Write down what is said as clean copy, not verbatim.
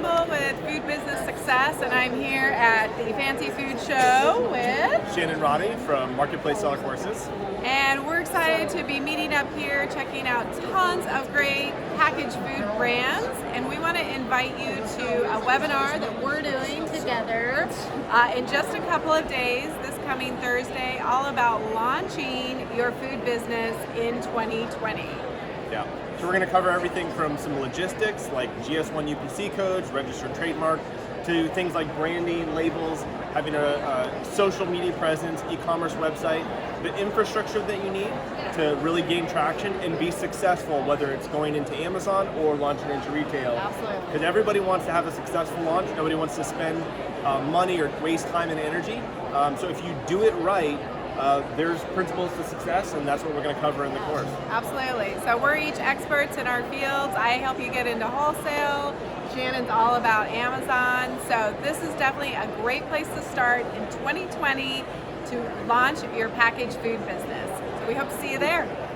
Kimbell with Food Business Success, and I'm here at the Fancy Food Show with Shannon Roddy from Marketplace Seller Courses. And we're excited to be meeting up here, checking out tons of great packaged food brands. And we want to invite you to a webinar that we're doing together in just a couple of days, this coming Thursday, all about launching your food business in 2020. Yeah. So we're going to cover everything from some logistics like GS1 UPC Codes, registered trademark, to things like branding, labels, having a social media presence, e-commerce website, the infrastructure that you need to really gain traction and be successful, whether it's going into Amazon or launching into retail. Absolutely. Because everybody wants to have a successful launch. Nobody wants to spend money or waste time and energy. So if you do it right, there's principles to success, and that's what we're going to cover in the course. Absolutely. So we're each experts in our fields. I help you get into wholesale. Shannon's all about Amazon. So this is definitely a great place to start in 2020 to launch your packaged food business. So we hope to see you there.